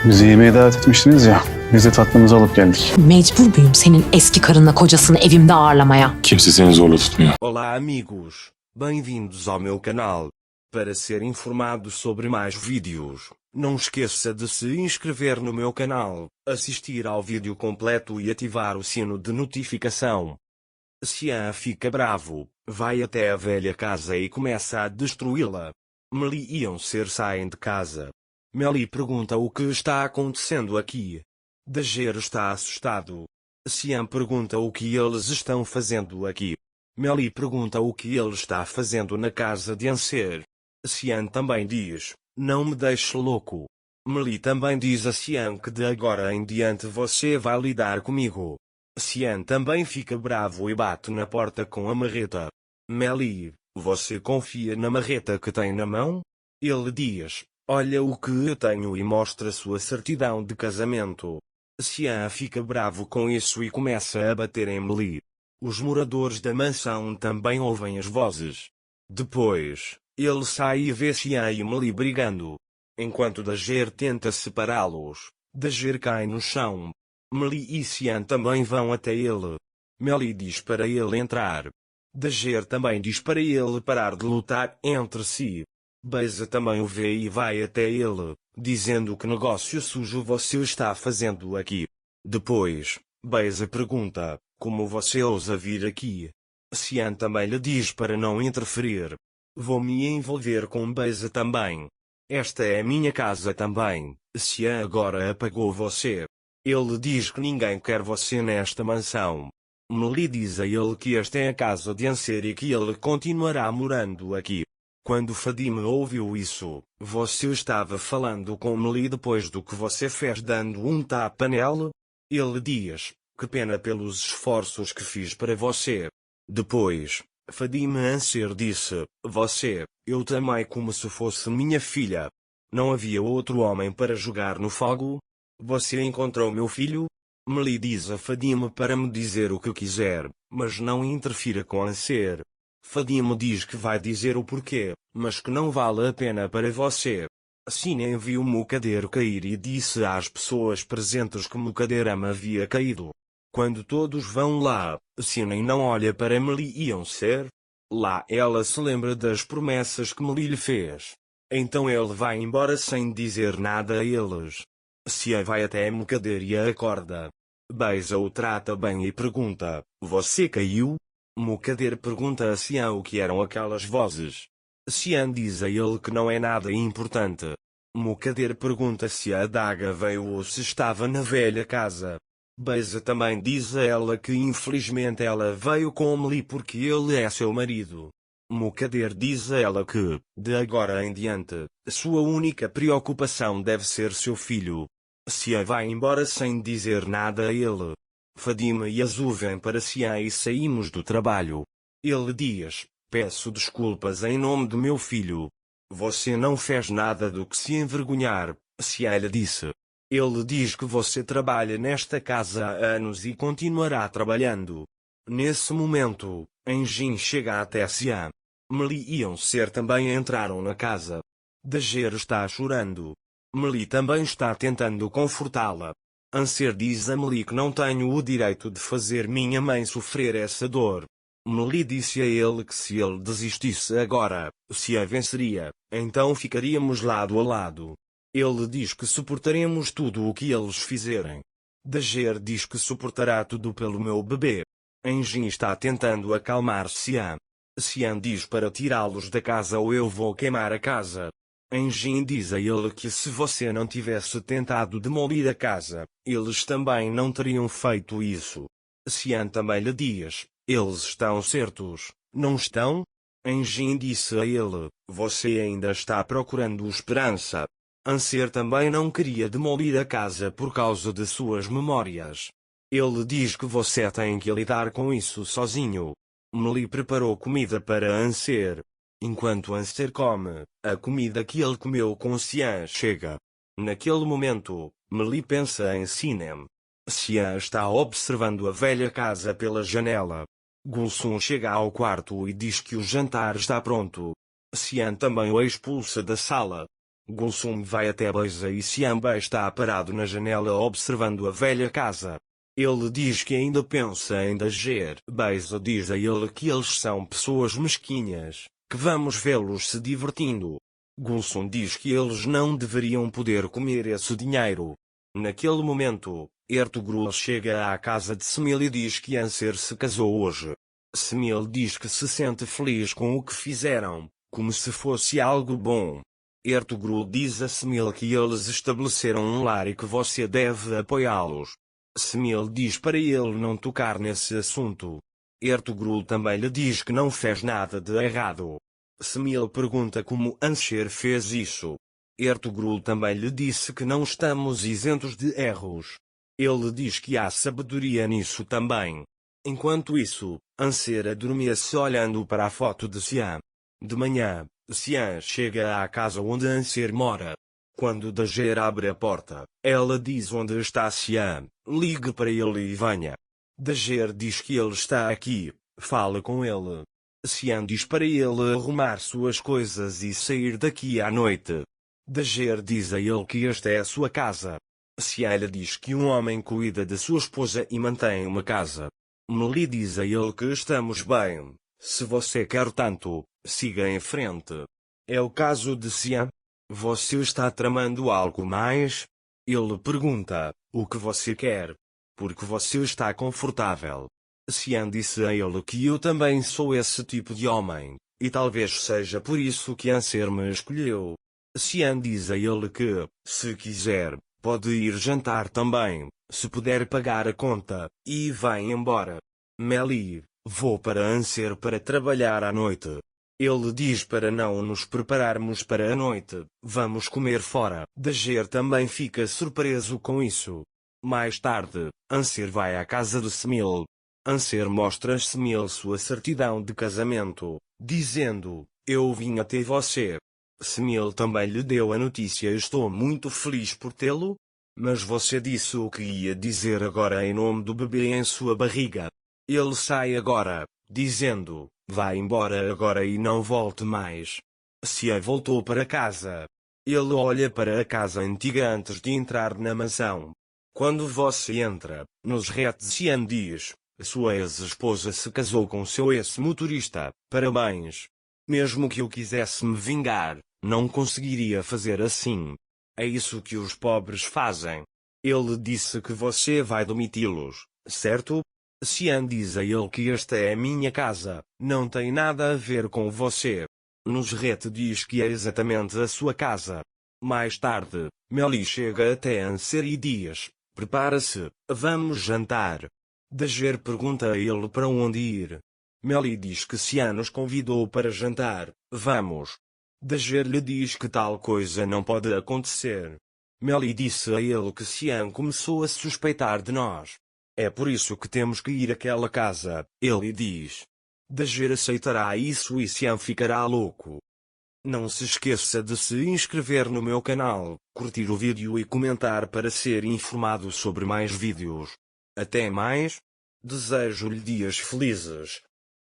Bizi yemeğe davet etmiştiniz ya. Biz de tatlımızı alıp geldik. Mecbur muyum senin eski karınla kocasını evimde ağırlamaya? Kimse seni zorla tutmuyor. Olá amigos, bem-vindos ao meu canal. Para ser informado sobre mais vídeos, não esqueça de se inscrever no meu canal, assistir ao vídeo completo e ativar o sino de notificação. Cian fica bravo, vai até a velha casa e começa a destruí-la. Meli e Ser saem de casa. Meli pergunta o que está acontecendo aqui. Dager está assustado. Cian pergunta o que eles estão fazendo aqui. Meli pergunta o que ele está fazendo na casa de Anser. Cian também diz, não me deixe louco. Meli também diz a Cian que de agora em diante você vai lidar comigo. Cian também fica bravo e bate na porta com a marreta. Meli, você confia na marreta que tem na mão? Ele diz, olha o que eu tenho e mostra sua certidão de casamento. Cian fica bravo com isso e começa a bater em Meli. Os moradores da mansão também ouvem as vozes. Depois, ele sai e vê Cian e Meli brigando. Enquanto Dager tenta separá-los, Dager cai no chão. Meli e Cian também vão até ele. Meli diz para ele entrar. Dager também diz para ele parar de lutar entre si. Beza também o vê e vai até ele, dizendo que negócio sujo você está fazendo aqui. Depois, Beza pergunta, como você ousa vir aqui? Cian também lhe diz para não interferir. Vou me envolver com Beza também. Esta é minha casa também. Cian agora apagou você. Ele diz que ninguém quer você nesta mansão. Meli diz a ele que esta é a casa de Anser e que ele continuará morando aqui. Quando Fadime ouviu isso, você estava falando com Meli depois do que você fez dando um tapa nele? Ele diz, que pena pelos esforços que fiz para você. Depois, Fadime Anser disse, eu te amei como se fosse minha filha. Não havia outro homem para jogar no fogo? Você encontrou meu filho? Meli diz a Fadime para me dizer o que quiser, mas não interfira com Anser. Fadime diz que vai dizer o porquê, mas que não vale a pena para você. Sinem viu Mukader cair e disse às pessoas presentes que Mukaderam havia caído. Quando todos vão lá, Sinem não olha para Meli e Anser. Lá ela se lembra das promessas que Meli lhe fez. Então ele vai embora sem dizer nada a eles. Cian vai até Mukader e a acorda. Beza o trata bem e pergunta, você caiu? Mukader pergunta a Cian o que eram aquelas vozes. Cian diz a ele que não é nada importante. Mukader pergunta se a adaga veio ou se estava na velha casa. Beza também diz a ela que infelizmente ela veio com Meli porque ele é seu marido. Mukader diz a ela que, de agora em diante, sua única preocupação deve ser seu filho. Cian vai embora sem dizer nada a ele. Fadime e Azul vêm para Cian e saímos do trabalho. Ele diz, peço desculpas em nome do meu filho. Você não fez nada do que se envergonhar, Cian lhe disse. Ele diz que você trabalha nesta casa há anos e continuará trabalhando. Nesse momento, Engin chega até Cian. Meli e Anser também entraram na casa. Dager está chorando. Meli também está tentando confortá-la. Anser diz a Meli que não tenho o direito de fazer minha mãe sofrer essa dor. Meli disse a ele que se ele desistisse agora, se a venceria, então ficaríamos lado a lado. Ele diz que suportaremos tudo o que eles fizerem. Dager diz que suportará tudo pelo meu bebê. Engin está tentando acalmar Cian. Cian diz para tirá-los da casa ou eu vou queimar a casa. Engin diz a ele que se você não tivesse tentado demolir a casa, eles também não teriam feito isso. Cian também lhe diz, eles estão certos, não estão? Engin disse a ele, você ainda está procurando esperança. Anser também não queria demolir a casa por causa de suas memórias. Ele diz que você tem que lidar com isso sozinho. Meli preparou comida para Anser. Enquanto Anser come, a comida que ele comeu com Cian chega. Naquele momento, Meli pensa em Sinem. Cian está observando a velha casa pela janela. Gulsum chega ao quarto e diz que o jantar está pronto. Cian também o expulsa da sala. Gulsum vai até Beisa e Siamba está parado na janela observando a velha casa. Ele diz que ainda pensa em Dager. Beisa diz a ele que eles são pessoas mesquinhas, que vamos vê-los se divertindo. Gulsum diz que eles não deveriam poder comer esse dinheiro. Naquele momento, Ertugrul chega à casa de Semil e diz que Anser se casou hoje. Semil diz que se sente feliz com o que fizeram, como se fosse algo bom. Ertugrul diz a Semil que eles estabeleceram um lar e que você deve apoiá-los. Semil diz para ele não tocar nesse assunto. Ertugrul também lhe diz que não fez nada de errado. Semil pergunta como Anser fez isso. Ertugrul também lhe disse que não estamos isentos de erros. Ele diz que há sabedoria nisso também. Enquanto isso, Anser adormece olhando para a foto de Sian. De manhã, Sian chega à casa onde Anser mora. Quando Dager abre a porta, ela diz onde está Sian, ligue para ele e venha. Dager diz que ele está aqui, fale com ele. Sian diz para ele arrumar suas coisas e sair daqui à noite. Dager diz a ele que esta é a sua casa. Sian lhe diz que um homem cuida de sua esposa e mantém uma casa. Meli diz a ele que estamos bem, se você quer tanto, siga em frente. É o caso de Sian. Você está tramando algo mais? Ele pergunta, o que você quer? Porque você está confortável. Sian disse a ele que eu também sou esse tipo de homem, e talvez seja por isso que Anser me escolheu. Sian diz a ele que, se quiser, pode ir jantar também, se puder pagar a conta, e vai embora. Meli, vou para Anser para trabalhar à noite. Ele diz para não nos prepararmos para a noite, vamos comer fora. Dager também fica surpreso com isso. Mais tarde, Anser vai à casa de Semil. Anser mostra a Semil sua certidão de casamento, dizendo, eu vim até você. Semil também lhe deu a notícia. Estou muito feliz por tê-lo. Mas você disse o que ia dizer agora em nome do bebê em sua barriga. Ele sai agora, dizendo, vá embora agora e não volte mais. Sian voltou para casa. Ele olha para a casa antiga antes de entrar na mansão. Quando você entra, nos retos Sian diz, sua ex-esposa se casou com seu ex-motorista, parabéns. Mesmo que eu quisesse me vingar, não conseguiria fazer assim. É isso que os pobres fazem. Ele disse que você vai demiti-los, certo? Sian diz a ele que esta é minha casa, não tem nada a ver com você. Nusret diz que é exatamente a sua casa. Mais tarde, Meli chega até Anser e diz, prepara-se, vamos jantar. Dager pergunta a ele para onde ir. Meli diz que Sian nos convidou para jantar, vamos. Dager lhe diz que tal coisa não pode acontecer. Meli disse a ele que Sian começou a suspeitar de nós. É por isso que temos que ir àquela casa, ele diz. Dager aceitará isso e Sian ficará louco. Não se esqueça de se inscrever no meu canal, curtir o vídeo e comentar para ser informado sobre mais vídeos. Até mais. Desejo-lhe dias felizes.